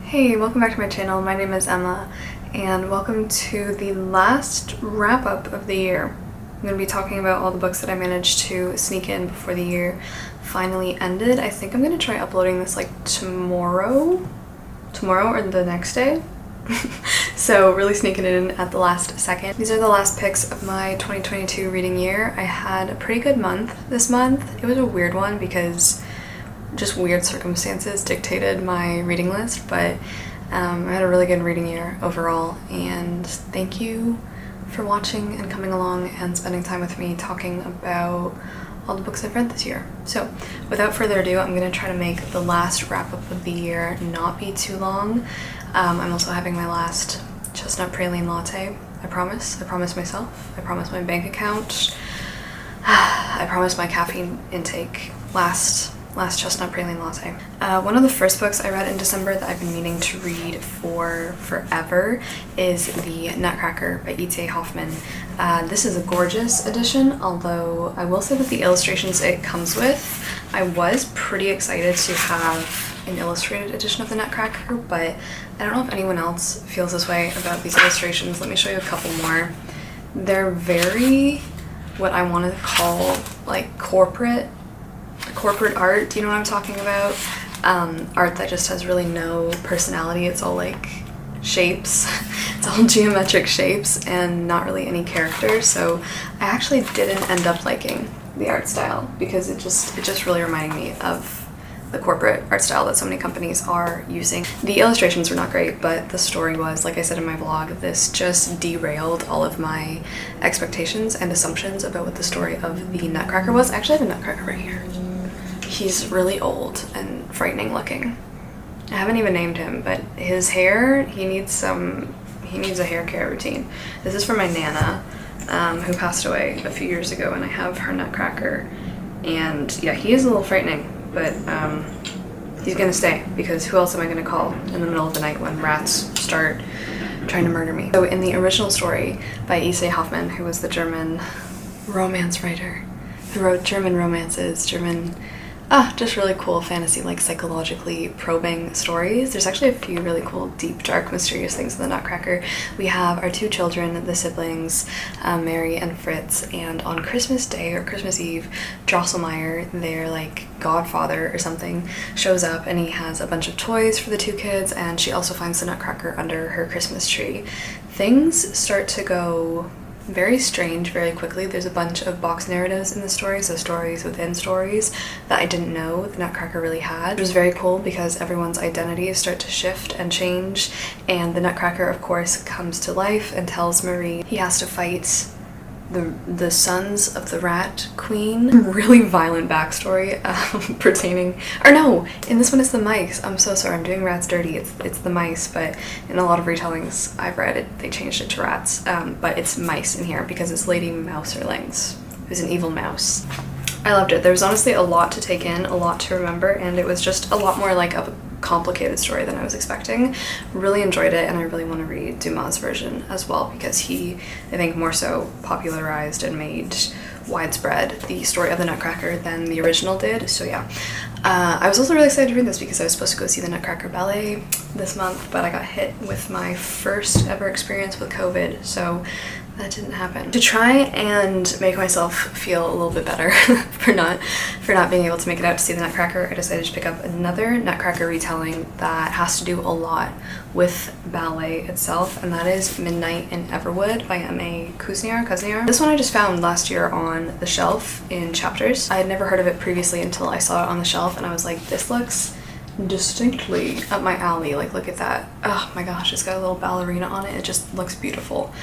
Hey, welcome back to my channel. My name is Emma, and welcome to the last wrap-up of the year. I'm going to be talking about all the books that I managed to sneak in before the year finally ended. I think I'm going to try uploading this like tomorrow or the next day. So really sneaking it in at the last second. These are the last picks of my 2022 reading year. I had a pretty good month this month. It was a weird one because just weird circumstances dictated my reading list, but I had a really good reading year overall, and thank you for watching and coming along and spending time with me talking about all the books I've read this year. So without further ado, I'm going to try to make the last wrap-up of the year not be too long. I'm also having my last chestnut praline latte. I promise myself, I promise my bank account, I promise my caffeine intake. Last chestnut praline latte. One of the first books I read in December that I've been meaning to read for forever is the Nutcracker by E.T.A. Hoffmann. This is a gorgeous edition, although I will say that the illustrations it comes with, I was pretty excited to have an illustrated edition of the Nutcracker, but I don't know if anyone else feels this way about these illustrations. Let me show you a couple more. They're very, what I want to call like corporate art. Do you know what I'm talking about? Art that just has really no personality. It's all like shapes. It's all geometric shapes and not really any character. So I actually didn't end up liking the art style because it just really reminded me of the corporate art style that so many companies are using. The illustrations were not great, but the story was, like I said in my vlog, this just derailed all of my expectations and assumptions about what the story of the Nutcracker was. I actually have a Nutcracker right here. He's really old and frightening looking. I haven't even named him, but his hair, he needs a hair care routine. This is from my Nana, who passed away a few years ago, and I have her Nutcracker. And yeah, he is a little frightening, but he's gonna stay, because who else am I gonna call in the middle of the night when rats start trying to murder me? So in the original story by E.T.A. Hoffmann, who was the German romance writer, who wrote German romances, just really cool fantasy, like psychologically probing stories. There's actually a few really cool, deep, dark, mysterious things in the Nutcracker. We have our two children, the siblings, Mary and Fritz, and on Christmas Day or Christmas Eve, Drosselmeyer, their like godfather or something, shows up and he has a bunch of toys for the two kids, and she also finds the Nutcracker under her Christmas tree. Things start to go very strange very quickly. There's a bunch of box narratives in the story, so stories within stories that I didn't know the Nutcracker really had. It was very cool because everyone's identities start to shift and change, and the Nutcracker of course comes to life and tells Marie he has to fight the sons of the Rat Queen. Really violent backstory pertaining, or no, in this one it's the mice. I'm so sorry, I'm doing rats dirty. It's the mice, but in a lot of retellings I've read it, they changed it to rats. But it's mice in here because it's Lady Mouserlings, who's an evil mouse. I loved it. There was honestly a lot to take in, a lot to remember, and it was just a lot more like a complicated story than I was expecting. Really enjoyed it, and I really want to read Dumas' version as well because he, I think, more so popularized and made widespread the story of the Nutcracker than the original did. So yeah, I was also really excited to read this because I was supposed to go see the Nutcracker ballet this month, but I got hit with my first ever experience with COVID, so that didn't happen. To try and make myself feel a little bit better for not being able to make it out to see the Nutcracker, I decided to pick up another Nutcracker retelling that has to do a lot with ballet itself, and that is Midnight in Everwood by M.A. Kuzniar. This one I just found last year on the shelf in chapters. I had never heard of it previously until I saw it on the shelf, and I was like, this looks distinctly up my alley. Like, look at that. Oh my gosh, it's got a little ballerina on it. It just looks beautiful.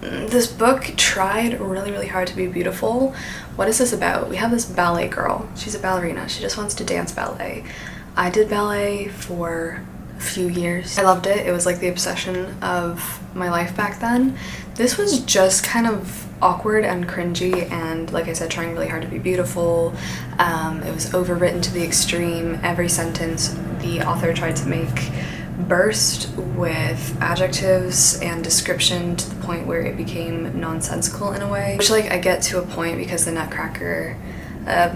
This book tried really hard to be beautiful. What is this about? We have this ballet girl. She's a ballerina. She just wants to dance ballet. I did ballet for a few years. I loved it. It was like the obsession of my life back then. This was just kind of awkward and cringy, and like I said, trying really hard to be beautiful. It was overwritten to the extreme. Every sentence the author tried to make burst with adjectives and description to the point where it became nonsensical in a way, which like I get to a point because the Nutcracker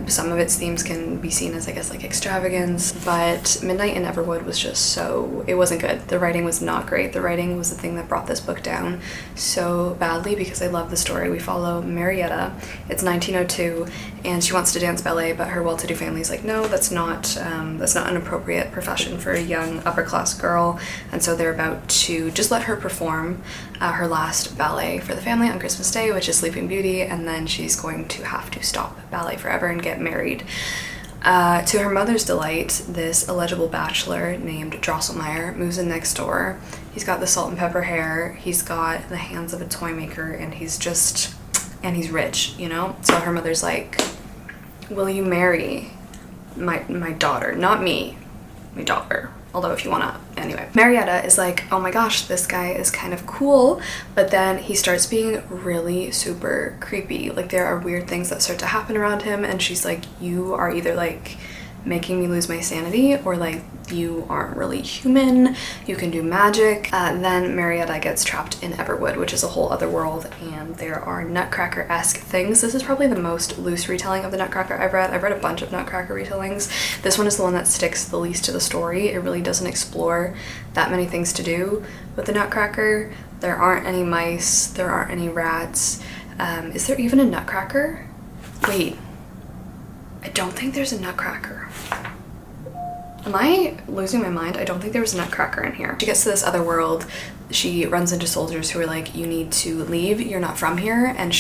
Some of its themes can be seen as, I guess, like extravagance, but Midnight in Everwood was just it wasn't good. The writing was not great. The writing was the thing that brought this book down so badly, because I love the story. We follow Marietta. It's 1902, and she wants to dance ballet, but her well-to-do family's like, no, that's not an appropriate profession for a young upper-class girl, and so they're about to just let her perform her last ballet for the family on Christmas Day, which is Sleeping Beauty, and then she's going to have to stop ballet forever and get married. To her mother's delight, this illegible bachelor named Drosselmeyer moves in next door. He's got the salt and pepper hair, he's got the hands of a toy maker, and he's rich, you know? So her mother's like, will you marry my daughter? Not me, my daughter. Although if you wanna, anyway. Marietta is like, oh my gosh, this guy is kind of cool, but then he starts being really super creepy. Like, there are weird things that start to happen around him, and she's like, you are either like making me lose my sanity, or like you aren't really human, you can do magic. Then Marietta gets trapped in Everwood, which is a whole other world, and there are Nutcracker-esque things. This is probably the most loose retelling of the Nutcracker I've read. I've read a bunch of Nutcracker retellings. This one is the one that sticks the least to the story. It really doesn't explore that many things to do with the Nutcracker. There aren't any mice, there aren't any rats. Is there even a Nutcracker? Wait, I don't think there's a Nutcracker. Am I losing my mind? I don't think there was a Nutcracker in here. She gets to this other world. She runs into soldiers who are like, you need to leave, you're not from here. And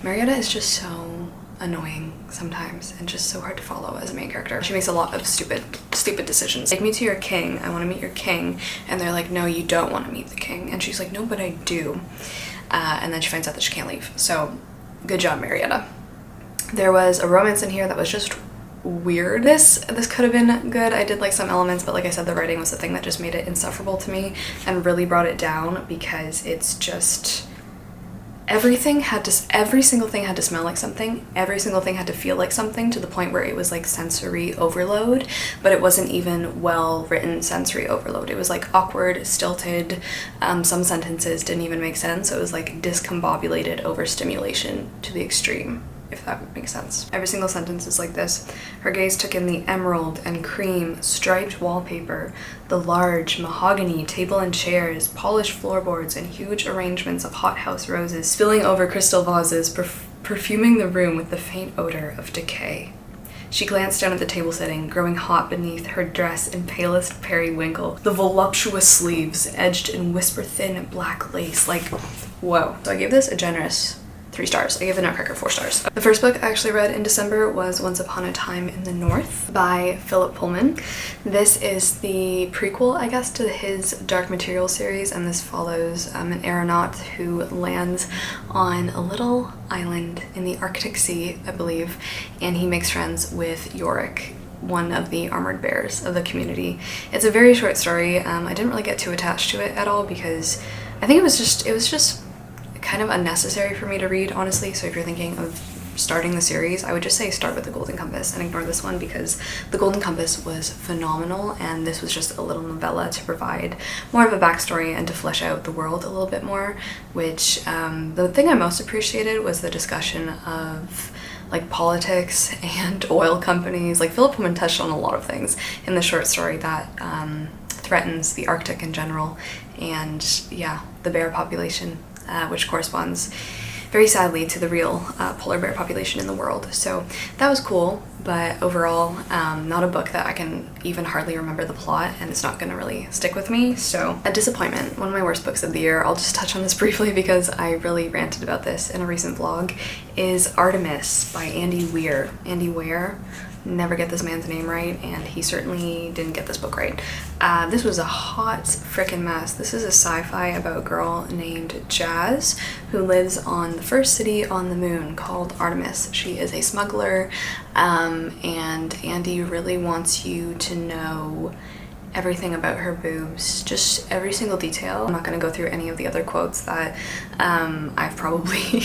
Marietta is just so annoying sometimes and just so hard to follow as a main character. She makes a lot of stupid decisions. Take me to your king, I want to meet your king. And they're like, no, you don't want to meet the king. And she's like, no, but I do. And then she finds out that she can't leave. So good job, Marietta. There was a romance in here that was just weird. This could have been good. I did like some elements, but like I said, the writing was the thing that just made it insufferable to me and really brought it down, because it's just every single thing had to smell like something, every single thing had to feel like something, to the point where it was like sensory overload, but it wasn't even well written sensory overload. It was like awkward, stilted, some sentences didn't even make sense. So it was like discombobulated overstimulation to the extreme, if that makes sense. Every single sentence is like this. Her gaze took in the emerald and cream striped wallpaper, the large mahogany table and chairs, polished floorboards, and huge arrangements of hothouse roses spilling over crystal vases, perfuming the room with the faint odor of decay. She glanced down at the table setting, growing hot beneath her dress in palest periwinkle, the voluptuous sleeves edged in whisper-thin black lace. Like, whoa. So I gave this a generous 3 stars. I gave the Nutcracker 4 stars. The first book I actually read in December was Once Upon a Time in the North by Philip Pullman. This is the prequel, I guess, to his Dark Material series, and this follows an aeronaut who lands on a little island in the Arctic Sea, I believe, and he makes friends with Yorick, one of the armored bears of the community. It's a very short story. I didn't really get too attached to it at all, because I think it was just kind of unnecessary for me to read, honestly. So if you're thinking of starting the series, I would just say start with The Golden Compass and ignore this one, because The Golden Compass was phenomenal, and this was just a little novella to provide more of a backstory and to flesh out the world a little bit more, which the thing I most appreciated was the discussion of like politics and oil companies. Like, Philip Pullman touched on a lot of things in the short story that threatens the Arctic in general, and yeah, the bear population, which corresponds very sadly to the real polar bear population in the world. So that was cool, but overall not a book that I can even hardly remember the plot, and it's not gonna really stick with me. So a disappointment. One of my worst books of the year, I'll just touch on this briefly because I really ranted about this in a recent vlog, is Artemis by Andy Weir. Andy Weir. Never get this man's name right, and he certainly didn't get this book right. This was a hot frickin' mess. This is a sci-fi about a girl named Jazz who lives on the first city on the moon called Artemis. She is a smuggler, and Andy really wants you to know everything about her boobs, just every single detail. I'm not going to go through any of the other quotes that I've probably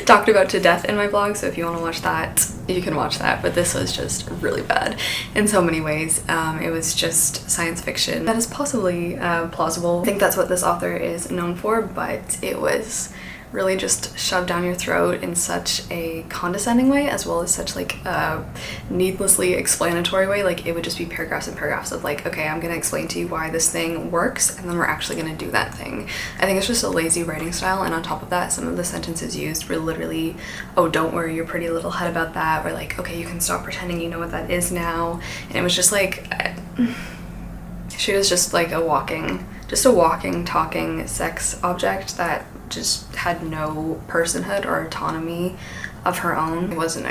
talked about to death in my blog, so if you want to watch that, you can watch that, but this was just really bad in so many ways. It was just science fiction that is possibly plausible. I think that's what this author is known for, but it was really just shoved down your throat in such a condescending way, as well as such like a needlessly explanatory way. Like it would just be paragraphs and paragraphs of like, okay, I'm gonna explain to you why this thing works, and then we're actually gonna do that thing. I think it's just a lazy writing style, and on top of that, some of the sentences used were literally, oh, don't worry your pretty little head about that, or like, okay, you can stop pretending you know what that is now. And it was just like, she was just like a walking talking sex object that just had no personhood or autonomy of her own. It wasn't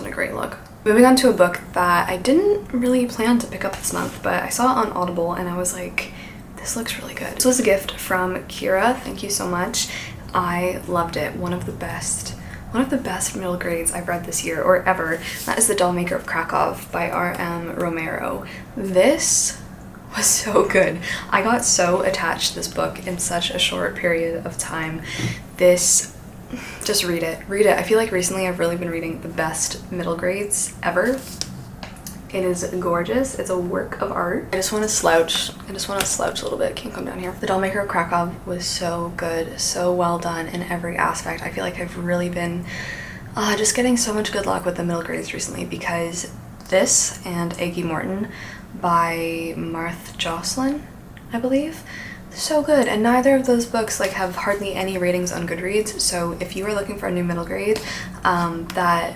a great look. Moving on to a book that I didn't really plan to pick up this month, but I saw it on Audible and I was like, this looks really good. This was a gift from Kira. Thank you so much. I loved it. One of the best middle grades I've read this year or ever. That is The Dollmaker of Krakow by R.M. Romero. This was so good. I got so attached to this book in such a short period of time. Just read it. I feel like recently I've really been reading the best middle grades ever. It is gorgeous. It's a work of art. I just want to slouch a little bit. Can't come down here. The Dollmaker of Krakow was so good, so well done in every aspect. I feel like I've really been just getting so much good luck with the middle grades recently, because this and Aggie Morton by Marthe Jocelyn, I believe. So good, and neither of those books like have hardly any ratings on Goodreads, so if you are looking for a new middle grade, that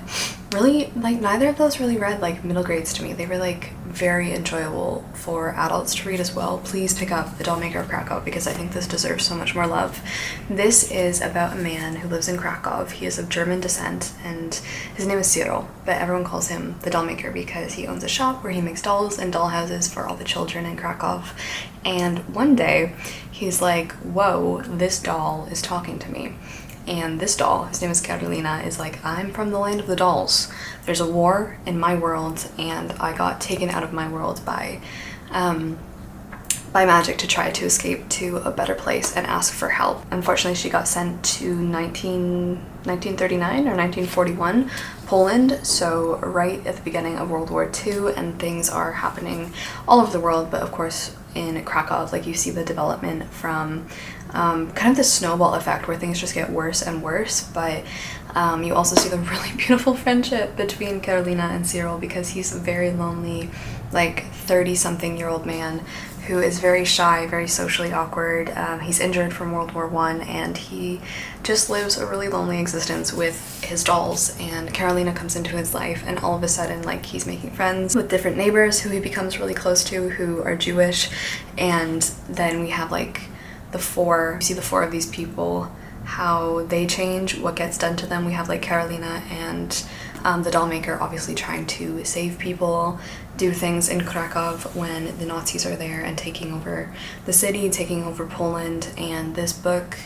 really, like, neither of those really read like middle grades to me. They were like very enjoyable for adults to read as well. Please pick up The Dollmaker of Krakow, because I think this deserves so much more love. This is about a man who lives in Krakow. He is of German descent and his name is Cyril, but everyone calls him the Dollmaker because he owns a shop where he makes dolls and doll houses for all the children in Krakow. And one day he's like, whoa, this doll is talking to me. And this doll, his name is Carolina, is like, I'm from the land of the dolls. There's a war in my world, and I got taken out of my world by magic to try to escape to a better place and ask for help. Unfortunately, she got sent to 1939 or 1941 Poland, so right at the beginning of World War II, and things are happening all over the world, but of course in Krakow, like, you see the development from kind of the snowball effect where things just get worse and worse, but you also see the really beautiful friendship between Carolina and Cyril, because he's a very lonely, like 30-something-year-old man who is very shy, very socially awkward. He's injured from World War I, and he just lives a really lonely existence with his dolls. And Carolina comes into his life, and all of a sudden, like, he's making friends with different neighbors who he becomes really close to, who are Jewish. And then we have like you see the four of these people, how they change, what gets done to them. We have like Carolina and the Dollmaker obviously trying to save people, do things in Krakow when the Nazis are there and taking over the city, taking over Poland. And this book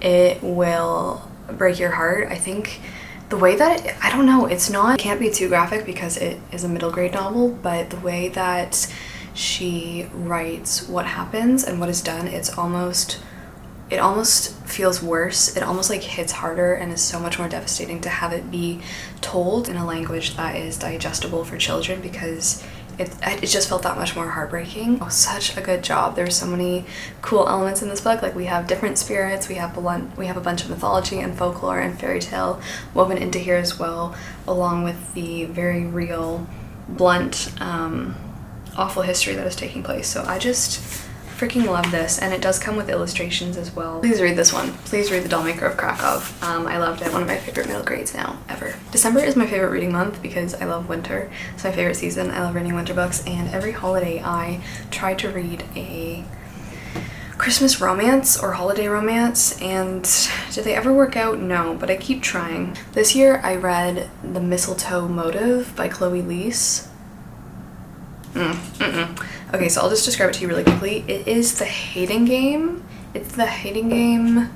it will break your heart. I think the way that I don't know, it can't be too graphic because it is a middle grade novel, but the way that she writes what happens and what is done, it almost feels worse. It almost like hits harder and is so much more devastating to have it be told in a language that is digestible for children, because it just felt that much more heartbreaking. Oh, such a good job. There's so many cool elements in this book. Like, we have different spirits, we have a bunch of mythology and folklore and fairy tale woven into here as well, along with the very real, blunt, awful history that is taking place. So I just freaking love this, and it does come with illustrations as well. Please read this one. Please read The Dollmaker of Krakow. I loved it. One of my favorite middle grades now, ever. December is my favorite reading month because I love winter. It's my favorite season. I love reading winter books, and every holiday I try to read a Christmas romance or holiday romance, and did they ever work out? No, but I keep trying. This year I read The Mistletoe Motive by Chloe Leese. Okay, so I'll just describe it to you really quickly. It is The Hating Game. It's The Hating Game,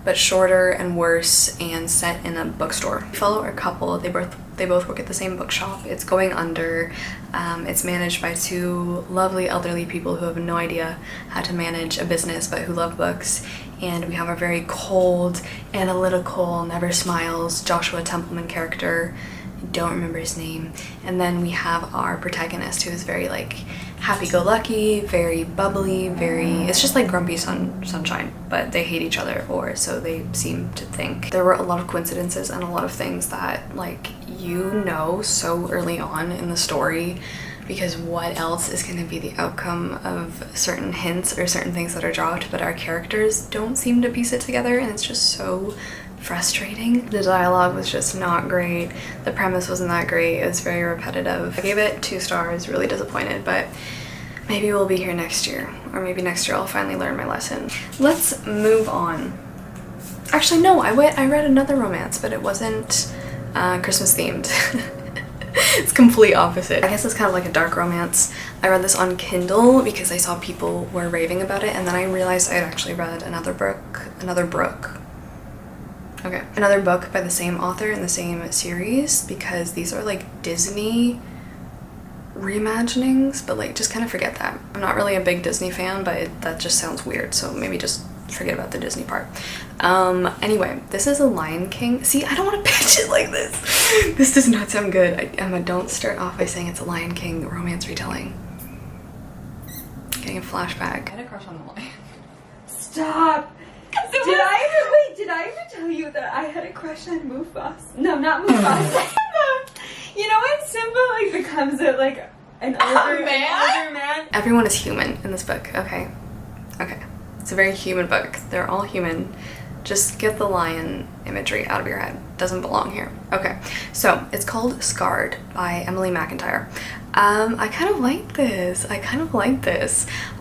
but shorter and worse, and set in a bookstore. We follow a couple. They both work at the same bookshop. It's going under. It's managed by two lovely elderly people who have no idea how to manage a business, but who love books. And we have a very cold, analytical, never smiles Joshua Templeman character. I don't remember his name. And then we have our protagonist, who is very like happy-go-lucky, very bubbly, it's just like grumpy sunshine, but they hate each other, or so they seem to think. There were a lot of coincidences and a lot of things that, like, you know so early on in the story, because what else is going to be the outcome of certain hints or certain things that are dropped, but our characters don't seem to piece it together, and it's just so frustrating. The dialogue was just not great. The premise wasn't that great. It was very repetitive. I gave it 2 stars, really disappointed, but maybe we'll be here next year, or maybe next year I'll finally learn my lesson. Let's move on. Actually, no, I read another romance, but it wasn't Christmas themed. It's complete opposite. I guess it's kind of like a dark romance. I read this on Kindle because I saw people were raving about it, and then I realized I had actually read another book by the same author in the same series, because these are like Disney reimaginings, but like just kind of forget that. I'm not really a big Disney fan, but that just sounds weird, so maybe just forget about the Disney part. Anyway, this is a Lion King. See, I don't want to pitch it like this. This does not sound good. Emma, don't start off by saying it's a Lion King romance retelling. Getting a flashback. I had a crush on the lion. Stop! Did I ever tell you that I had a crush on Mufasa? No, not Mufasa. You know when Simba like becomes an older man? Everyone is human in this book, okay? Okay. It's a very human book. They're all human. Just get the lion imagery out of your head. Doesn't belong here. Okay, so it's called Scarred by Emily McIntyre. I kind of like this.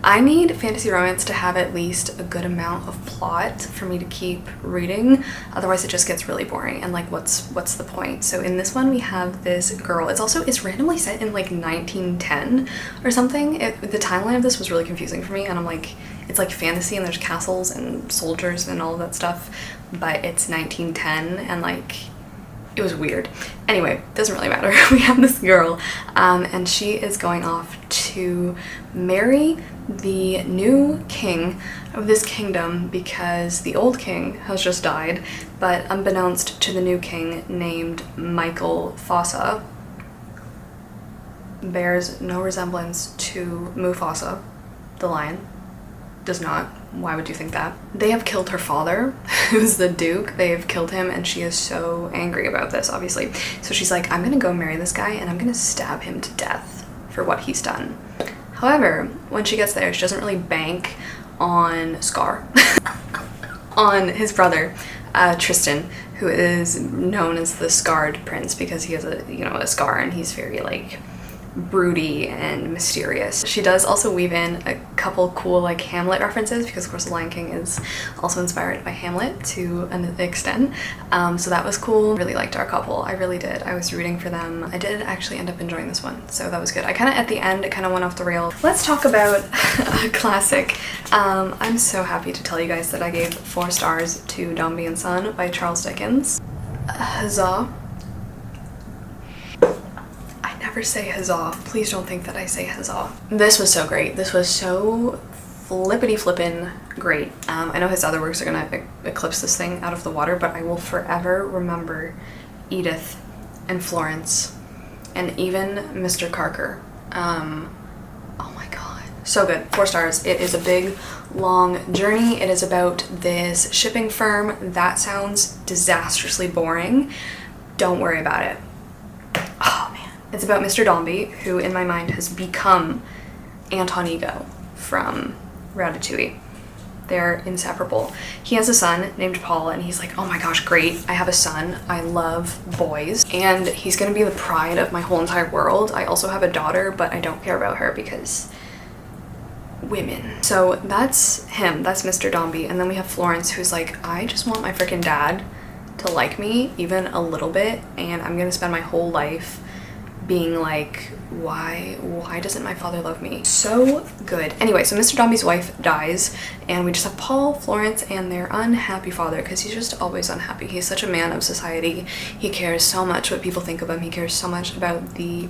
I need fantasy romance to have at least a good amount of plot for me to keep reading. Otherwise it just gets really boring, and like what's the point? So in this one we have this girl. It's randomly set in like 1910 or something. The timeline of this was really confusing for me, and I'm like, it's like fantasy and there's castles and soldiers and all of that stuff, but it's 1910 and like it was weird. Anyway, doesn't really matter. We have this girl, and she is going off to marry the new king of this kingdom because the old king has just died, but unbeknownst to the new king, named Michael Fossa, bears no resemblance to Mufasa, the lion. Does not. Why would you think that? They have killed her father, who's the duke. They have killed him, and she is so angry about this, obviously. So she's like, I'm gonna go marry this guy and I'm gonna stab him to death for what he's done. However, when she gets there, she doesn't really bank on Scar, on his brother, Tristan, who is known as the Scarred Prince because he has a scar, and he's very like broody and mysterious. She does also weave in a couple cool like Hamlet references, because of course The Lion King is also inspired by Hamlet to an extent. So that was cool. Really liked our couple. I really did. I was rooting for them. I did actually end up enjoying this one, so that was good. At the end it kind of went off the rail. Let's talk about a classic. I'm so happy to tell you guys that I gave 4 stars to Dombey and Son by Charles Dickens. Huzzah. Never say huzzah. Please don't think that I say huzzah. This was so great. This was so flippin' great. I know his other works are gonna eclipse this thing out of the water, but I will forever remember Edith and Florence and even Mr. Carker. Oh my god. So good. 4 stars. It is a big, long journey. It is about this shipping firm. That sounds disastrously boring. Don't worry about it. Oh man. It's about Mr. Dombey, who in my mind has become Anton Ego from Ratatouille. They're inseparable. He has a son named Paul, and he's like, oh my gosh, great, I have a son. I love boys, and he's gonna be the pride of my whole entire world. I also have a daughter, but I don't care about her because women. So that's him, that's Mr. Dombey. And then we have Florence, who's like, I just want my freaking dad to like me even a little bit, and I'm gonna spend my whole life being like, why doesn't my father love me? So good. Anyway, so Mr. Dombey's wife dies, and we just have Paul, Florence, and their unhappy father, because he's just always unhappy. He's such a man of society. He cares so much what people think of him. He cares so much about the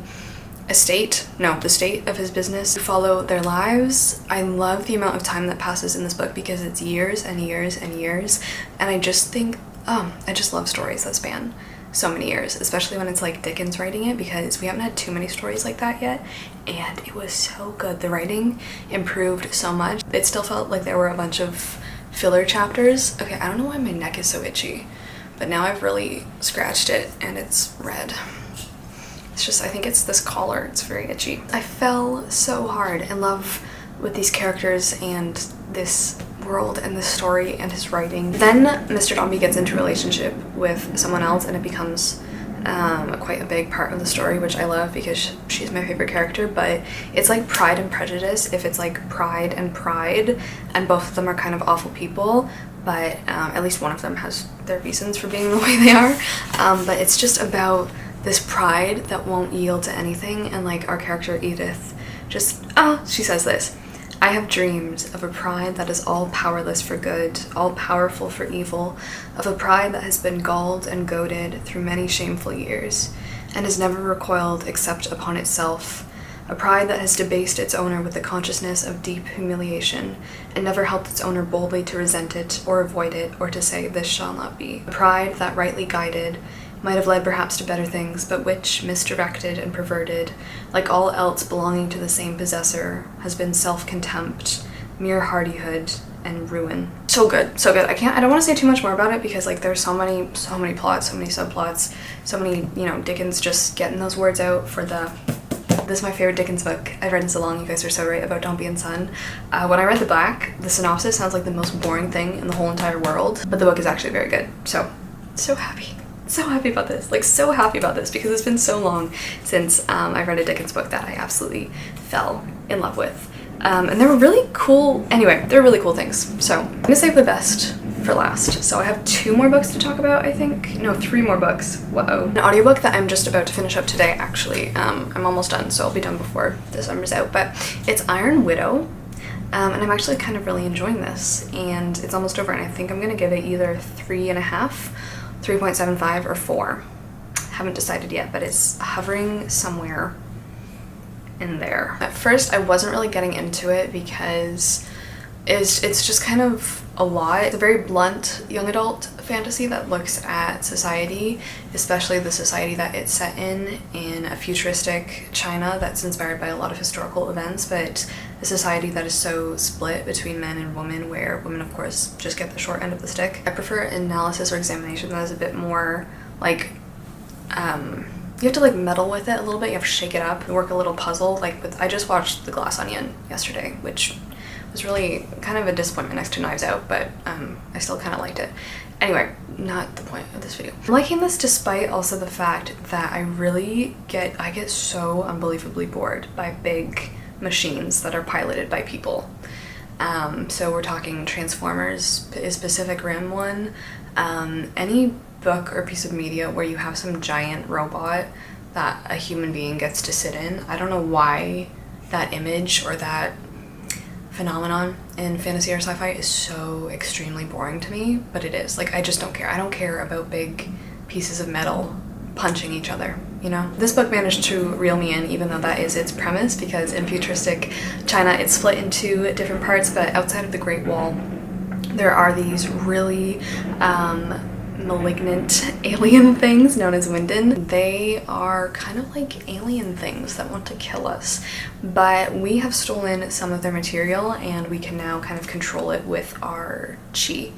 state of his business. To follow their lives. I love the amount of time that passes in this book, because it's years and years and years, and I just think, I just love stories that span so many years, especially when it's like Dickens writing it, because we haven't had too many stories like that yet, and it was so good. The writing improved so much. It still felt like there were a bunch of filler chapters. Okay, I don't know why my neck is so itchy, but now I've really scratched it and it's red. It's just, I think it's this collar, it's very itchy. I fell so hard in love with these characters and this world and this story and his writing. Then Mr. Dombey gets into a relationship with someone else, and it becomes quite a big part of the story, which I love because she's my favorite character. But it's like Pride and Prejudice if it's like Pride, and both of them are kind of awful people, but at least one of them has their reasons for being the way they are. But it's just about this pride that won't yield to anything, and like our character Edith just, she says this: I have dreams of a pride that is all powerless for good, all powerful for evil, of a pride that has been galled and goaded through many shameful years, and has never recoiled except upon itself, a pride that has debased its owner with the consciousness of deep humiliation, and never helped its owner boldly to resent it, or avoid it, or to say, this shall not be. A pride that, rightly guided, might have led perhaps to better things, but which, misdirected and perverted, like all else belonging to the same possessor, has been self-contempt, mere hardihood, and ruin. So good, so good. I don't want to say too much more about it because like there's so many plots, so many subplots, so many, you know, Dickens just getting those words out for the... This is my favorite Dickens book I've read in so long. You guys are so right about Dombey and Son. When I read the back, the synopsis sounds like the most boring thing in the whole entire world, but the book is actually very good. So happy. So happy about this, like so happy about this, because it's been so long since I read a Dickens book that I absolutely fell in love with. And they were really cool, anyway, they're really cool things. So I'm gonna save the best for last. So I have 2 more books to talk about, I think. No, 3 more books, whoa. An audiobook that I'm just about to finish up today, actually. I'm almost done, so I'll be done before the summer's out, but it's Iron Widow. And I'm actually kind of really enjoying this, and it's almost over, and I think I'm gonna give it either 3.5, 3.75, or 4. Haven't decided yet, but it's hovering somewhere in there. At first, I wasn't really getting into it because it's just kind of a lot. It's a very blunt young adult fantasy that looks at society, especially the society that it's set in a futuristic China that's inspired by a lot of historical events, but a society that is so split between men and women, where women of course just get the short end of the stick. I prefer analysis or examination that is a bit more like you have to like meddle with it a little bit, you have to shake it up and work a little puzzle. I just watched The Glass Onion yesterday, which was really kind of a disappointment next to Knives Out, but I still kind of liked it. Anyway, not the point of this video. I'm liking this despite also the fact that I get so unbelievably bored by big machines that are piloted by people. So we're talking Transformers is Pacific Rim one. Any book or piece of media where you have some giant robot that a human being gets to sit in. I don't know why that image or that phenomenon in fantasy or sci-fi is so extremely boring to me, but it is. Like, I just don't care. I don't care about big pieces of metal punching each other, you know? This book managed to reel me in, even though that is its premise, because in futuristic China it's split into different parts, but outside of the Great Wall there are these really malignant alien things known as Winden. They are kind of like alien things that want to kill us, but we have stolen some of their material and we can now kind of control it with our chi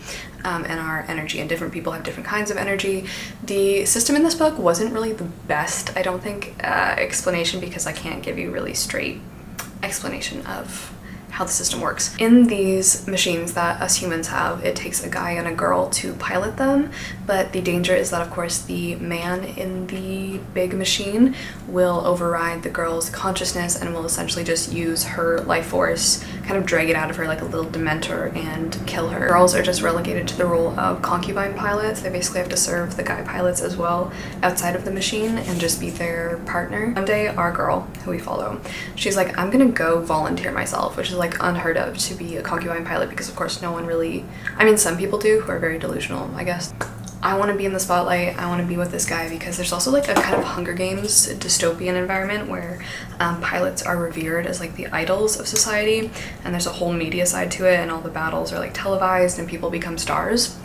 and our energy, and different people have different kinds of energy. The system in this book wasn't really the best, I don't think, explanation, because I can't give you really straight explanation of how the system works. In these machines that us humans have, it takes a guy and a girl to pilot them, but the danger is that of course the man in the big machine will override the girl's consciousness and will essentially just use her life force, kind of drag it out of her like a little dementor and kill her. Girls are just relegated to the role of concubine pilots. They basically have to serve the guy pilots as well outside of the machine and just be their partner. One day our girl, who we follow, she's like, I'm gonna go volunteer myself, which is like unheard of, to be a concubine pilot, because of course no one really, I mean some people do who are very delusional, I guess. I want to be in the spotlight, I want to be with this guy, because there's also like a kind of Hunger Games dystopian environment where pilots are revered as like the idols of society, and there's a whole media side to it, and all the battles are like televised and people become stars.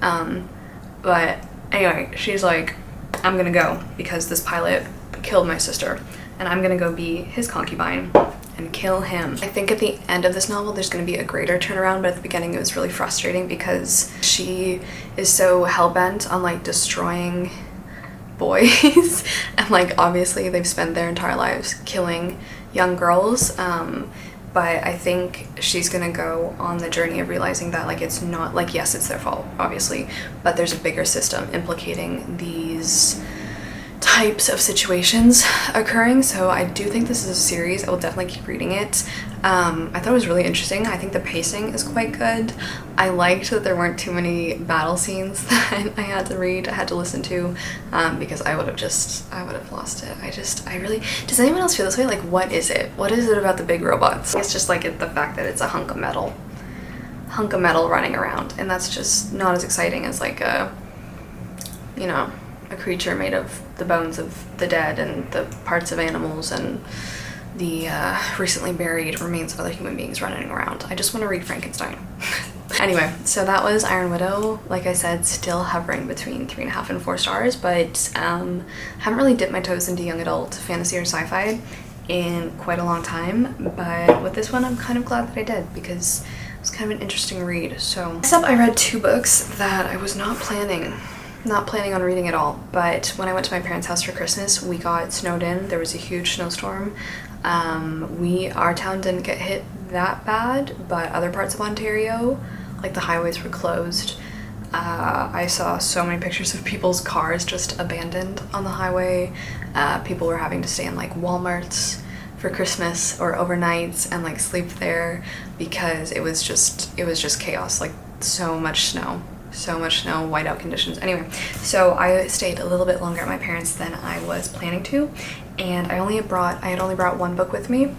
But anyway, she's like, I'm gonna go because this pilot killed my sister, and I'm gonna go be his concubine and kill him. I think at the end of this novel there's going to be a greater turnaround, but at the beginning it was really frustrating because she is so hell-bent on like destroying boys and like obviously they've spent their entire lives killing young girls, but I think she's gonna go on the journey of realizing that like it's not like, yes, it's their fault obviously, but there's a bigger system implicating these types of situations occurring. So I do think this is a series. I will definitely keep reading it. I thought it was really interesting. I think the pacing is quite good. I liked that there weren't too many battle scenes that I had to read, I had to listen to, because I would have lost it. I really, does anyone else feel this way? Like, what is it about the big robots? It's just like the fact that it's a hunk of metal running around, and that's just not as exciting as like a, you know, a creature made of the bones of the dead and the parts of animals and the recently buried remains of other human beings running around. I just want to read Frankenstein. Anyway, so that was Iron Widow. Like I said, still hovering between 3.5 and 4 stars, but haven't really dipped my toes into young adult fantasy or sci-fi in quite a long time, but with this one I'm kind of glad that I did because it was kind of an interesting read. So next up, I read 2 books that I was not planning on reading at all, but when I went to my parents' house for Christmas, we got snowed in. There was a huge snowstorm. Our town didn't get hit that bad, but other parts of Ontario, like the highways were closed. I saw so many pictures of people's cars just abandoned on the highway. People were having to stay in like Walmarts for Christmas or overnights and like sleep there because it was just chaos. Like so much snow, whiteout conditions. Anyway, so I stayed a little bit longer at my parents' than I was planning to, and I had only brought 1 book with me,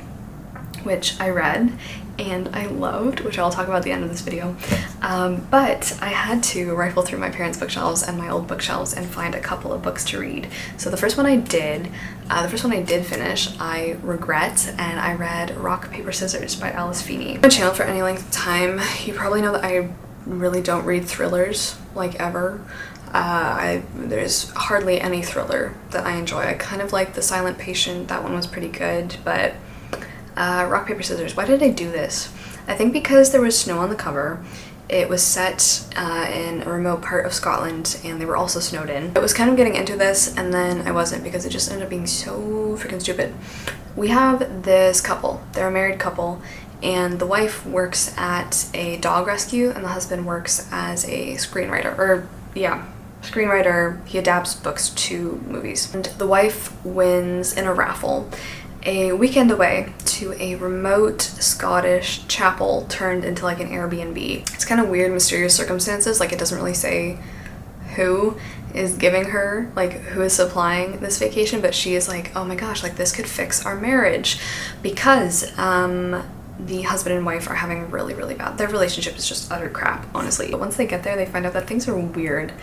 which I read and I loved, which I'll talk about at the end of this video. But I had to rifle through my parents' bookshelves and my old bookshelves and find a couple of books to read. So the first one I did finish, I regret, and I read Rock, Paper, Scissors by Alice Feeney. My channel for any length of time, you probably know that I really don't read thrillers, like ever. There's hardly any thriller that I enjoy. I kind of like The Silent Patient, that one was pretty good, but Rock, Paper, Scissors, why did I do this? I think because there was snow on the cover. It was set in a remote part of Scotland and they were also snowed in. I was kind of getting into this and then I wasn't because it just ended up being so freaking stupid. We have this couple, they're a married couple, and the wife works at a dog rescue and the husband works as a screenwriter, he adapts books to movies. And the wife wins in a raffle a weekend away to a remote Scottish chapel turned into like an Airbnb. It's kind of weird, mysterious circumstances, like it doesn't really say who is giving her, like who is supplying this vacation, but she is like, oh my gosh, like this could fix our marriage because the husband and wife are having really bad, their relationship is just utter crap, honestly. But once they get there, they find out that things are weird.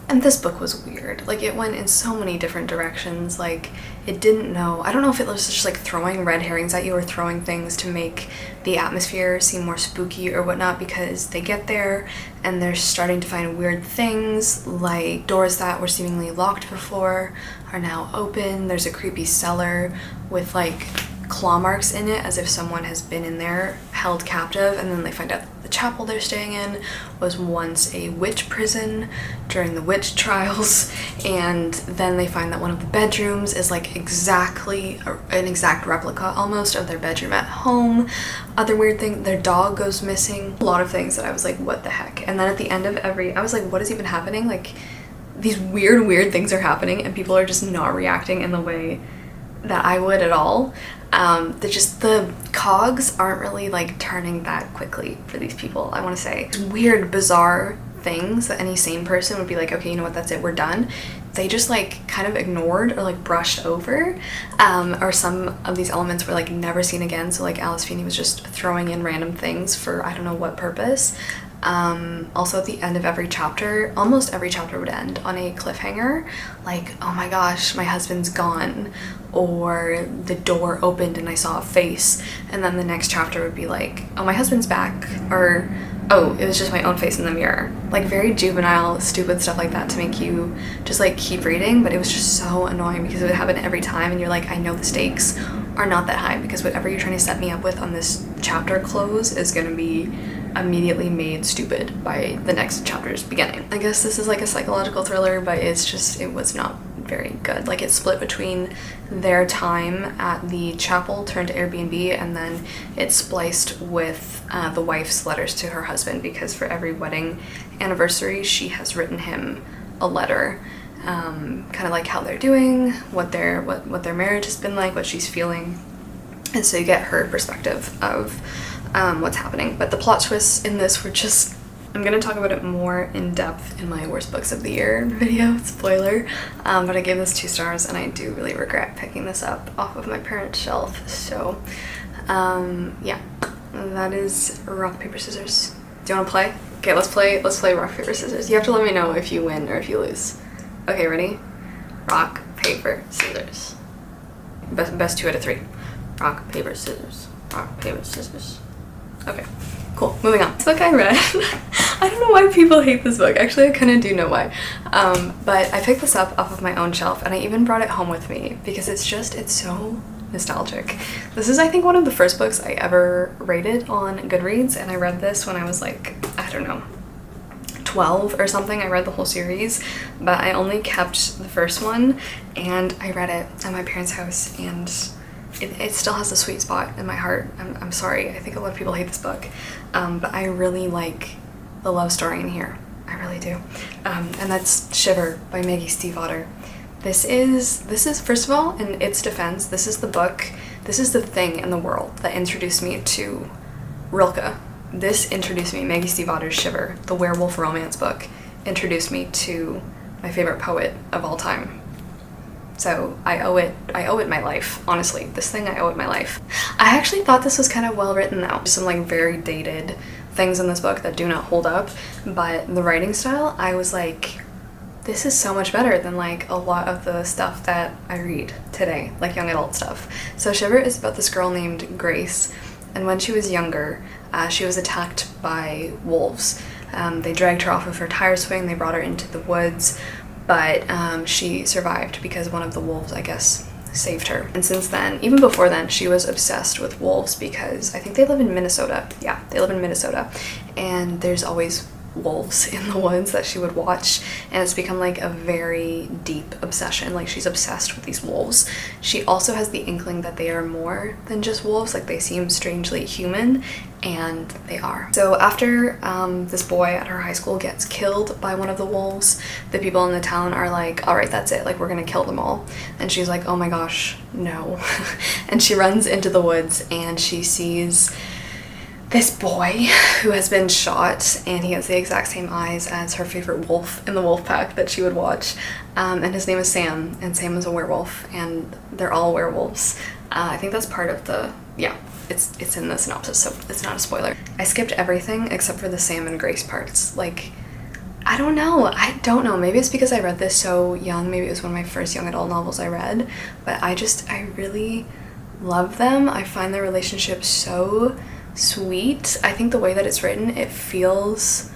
And this book was weird. Like it went in so many different directions. Like it didn't know, I don't know if it was just like throwing red herrings at you or throwing things to make the atmosphere seem more spooky or whatnot, because they get there and they're starting to find weird things, like doors that were seemingly locked before are now open. There's a creepy cellar with like claw marks in it as if someone has been in there held captive, and then they find out that the chapel they're staying in was once a witch prison during the witch trials, and then they find that one of the bedrooms is like an exact replica almost of their bedroom at home. Other weird thing, their dog goes missing. A lot of things that I was like, what the heck? And then at the end of I was like, what is even happening? Like these weird things are happening and people are just not reacting in the way that I would at all. The cogs aren't really like turning that quickly for these people, I want to say. Weird, bizarre things that any sane person would be like, okay, you know what, that's it, we're done. They just like kind of ignored or like brushed over, or some of these elements were like never seen again. So like Alice Feeney was just throwing in random things for I don't know what purpose. Also at the end of every chapter, almost every chapter would end on a cliffhanger, like, oh my gosh, my husband's gone, or the door opened and I saw a face, and then the next chapter would be like, oh, my husband's back, or oh, it was just my own face in the mirror. Like very juvenile, stupid stuff like that to make you just like keep reading, but it was just so annoying because it would happen every time and you're like, I know the stakes are not that high because whatever you're trying to set me up with on this chapter close is gonna be immediately made stupid by the next chapter's beginning. I guess this is like a psychological thriller, but it's just, it was not very good. Like, it's split between their time at the chapel turned Airbnb, and then it's spliced with the wife's letters to her husband, because for every wedding anniversary she has written him a letter, kind of like how they're doing, what their marriage has been like, what she's feeling, and so you get her perspective of what's happening. But the plot twists in this were just, I'm gonna talk about it more in depth in my worst books of the year video, spoiler, but I gave this 2 stars and I do really regret picking this up off of my parents' shelf. So yeah, that is rock, paper, scissors. Do you want to play? Okay, let's play rock, paper, scissors. You have to let me know if you win or if you lose. Okay, ready? Rock, paper, scissors. Best 2 out of 3. Rock, paper, scissors. Rock, paper, scissors. Okay, cool, moving on. This book I read, I don't know why people hate this book. Actually, I kind of do know why. But I picked this up off of my own shelf and I even brought it home with me because it's so nostalgic. This is, I think, one of the first books I ever rated on Goodreads, and I read this when I was like, I don't know, 12 or something. I read the whole series, but I only kept the first one, and I read it at my parents' house, and it still has a sweet spot in my heart. I'm sorry, I think a lot of people hate this book, but I really like the love story in here. I really do. And that's Shiver by Maggie Stiefvater. This is first of all, in its defense, this is the thing in the world that introduced me to Rilke. This introduced me, Maggie Stiefvater's Shiver, the werewolf romance book, introduced me to my favorite poet of all time. So I owe it my life, honestly. This thing, I owe it my life. I actually thought this was kind of well written though. Some like very dated things in this book that do not hold up, but the writing style, I was like, this is so much better than like a lot of the stuff that I read today, like young adult stuff. So Shiver is about this girl named Grace, and when she was younger, she was attacked by wolves. They dragged her off of her tire swing, they brought her into the woods, but she survived because one of the wolves, I guess, saved her. And since then, even before then, she was obsessed with wolves because I think they live in Minnesota. Yeah, they live in Minnesota, and there's always wolves in the woods that she would watch, and it's become like a very deep obsession. Like, she's obsessed with these wolves. She also has the inkling that they are more than just wolves, like they seem strangely human, and they are. So after this boy at her high school gets killed by one of the wolves, the people in the town are like, all right, that's it, like we're gonna kill them all. And she's like, oh my gosh, no. And she runs into the woods and she sees this boy who has been shot, and he has the exact same eyes as her favorite wolf in the wolf pack that she would watch, and his name is Sam, and Sam is a werewolf, and they're all werewolves. I think that's part of the, yeah, it's in the synopsis, so it's not a spoiler. I skipped everything except for the Sam and Grace parts. Like, I don't know, maybe it's because I read this so young, maybe it was one of my first young adult novels I read, but I really love them. I find their relationship so sweet. I think the way that it's written, it feels,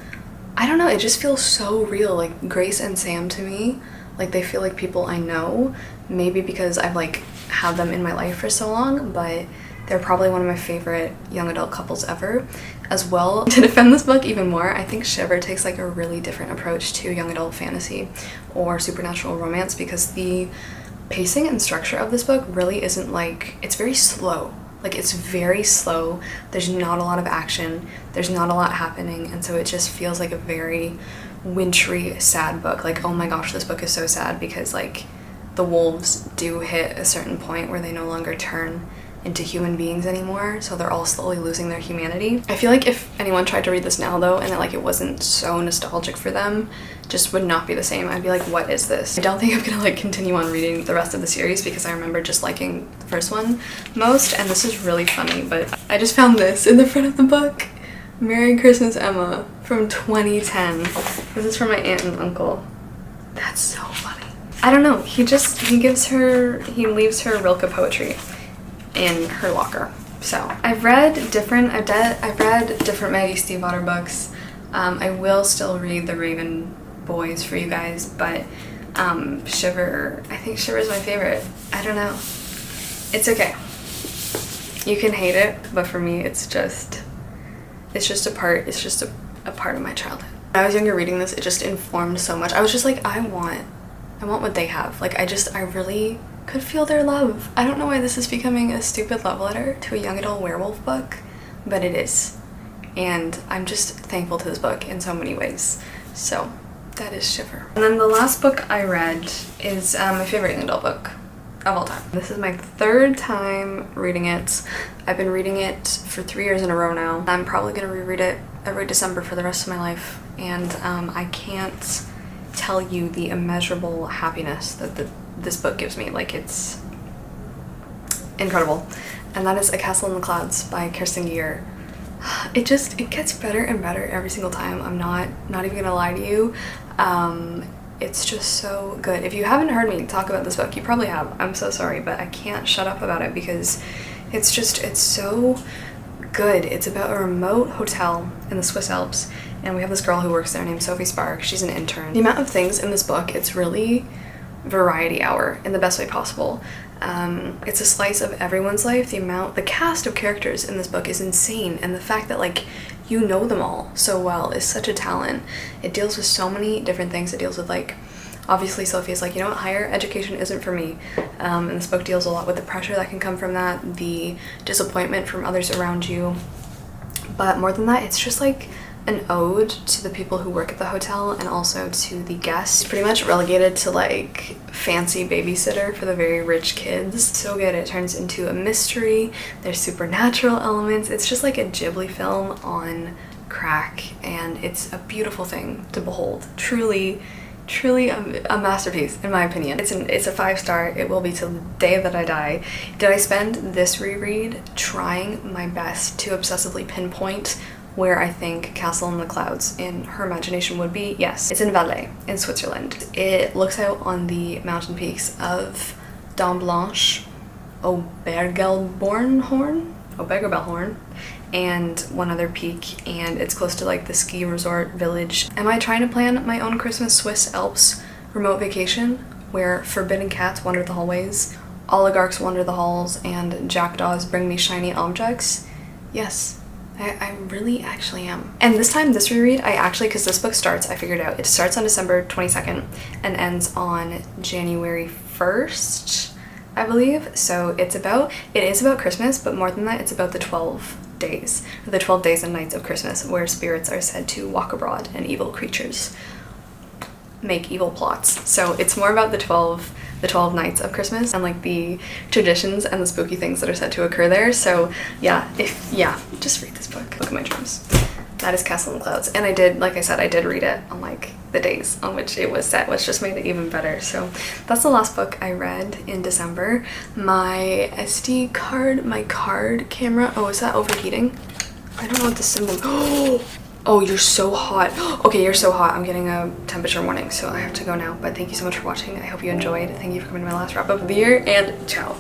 I don't know, it just feels so real. Like, Grace and Sam to me, like they feel like people I know, maybe because I've like had them in my life for so long, but they're probably one of my favorite young adult couples ever. As well, to defend this book even more, I think Shiver takes like a really different approach to young adult fantasy or supernatural romance, because the pacing and structure of this book really isn't like, it's very slow. Like, it's very slow, there's not a lot of action, there's not a lot happening, and so it just feels like a very wintry, sad book. Like, oh my gosh, this book is so sad because, like, the wolves do hit a certain point where they no longer turn into human beings anymore, so they're all slowly losing their humanity. I feel like if anyone tried to read this now, though, and it wasn't so nostalgic for them, just would not be the same. I'd be like, what is this? I don't think I'm gonna like continue on reading the rest of the series because I remember just liking the first one most, and this is really funny, but I just found this in the front of the book. Merry Christmas, Emma, from 2010. This is from my aunt and uncle. That's so funny. I don't know, he leaves her Rilke poetry in her locker. So I've read different Maggie Stiefvater books. I will still read The Raven Boys for you guys, but Shiver, I think Shiver is my favorite. I don't know. It's okay. You can hate it, but for me it's just a part of my childhood. When I was younger reading this, it just informed so much. I was just like, I want what they have. Like, I really could feel their love. I don't know why this is becoming a stupid love letter to a young adult werewolf book, but it is. And I'm just thankful to this book in so many ways. So that is Shiver. And then the last book I read is my favorite young adult book of all time. This is my 3rd time reading it. I've been reading it for 3 years in a row now. I'm probably gonna reread it every December for the rest of my life, and I can't tell you the immeasurable happiness that this book gives me. Like, it's incredible. And that is A Castle in the Clouds by Kirsten Gier. It gets better and better every single time. I'm not even gonna lie to you. It's just so good. If you haven't heard me talk about this book, you probably have. I'm so sorry, but I can't shut up about it because it's so good. It's about a remote hotel in the Swiss Alps, and we have this girl who works there named Sophie Spark. She's an intern. The amount of things in this book, it's really variety hour in the best way possible. It's a slice of everyone's life. The cast of characters in this book is insane, and the fact that, like, you know them all so well is such a talent. It deals with so many different things. It deals with, like, obviously Sophie is like, you know what, higher education isn't for me. And this book deals a lot with the pressure that can come from that, the disappointment from others around you. But more than that, it's just like an ode to the people who work at the hotel and also to the guests. Pretty much relegated to, like, fancy babysitter for the very rich kids. So good. It turns into a mystery. There's supernatural elements. It's just like a Ghibli film on crack, and it's a beautiful thing to behold. Truly a masterpiece, in my opinion. It's a 5-star. It will be till the day that I die. Did I spend this reread trying my best to obsessively pinpoint where I think Castle in the Clouds in her imagination would be? Yes. It's in Valais, in Switzerland. It looks out on the mountain peaks of Dent Blanche, Obergelbornhorn, and one other peak, and it's close to, like, the ski resort village. Am I trying to plan my own Christmas Swiss Alps remote vacation where forbidden cats wander the hallways, oligarchs wander the halls, and jackdaws bring me shiny objects? Yes. I really actually am. And this time, this reread, because this book starts, I figured out, it starts on December 22nd and ends on January 1st, I believe. So it is about Christmas, but more than that, it's about the 12 days, or the 12 days and nights of Christmas, where spirits are said to walk abroad and evil creatures make evil plots. So it's more about the 12 nights of Christmas and, like, the traditions and the spooky things that are said to occur there. So just read this book of my dreams. That is Castle in the Clouds. And I did, like I said, I did read it on, like, the days on which it was set, which just made it even better. So that's the last book I read in December. My SD card, my card camera, is that overheating? I don't know what the symbol. Oh, you're so hot. Okay, you're so hot. I'm getting a temperature warning, so I have to go now. But thank you so much for watching. I hope you enjoyed. Thank you for coming to my last wrap up of the year, and ciao.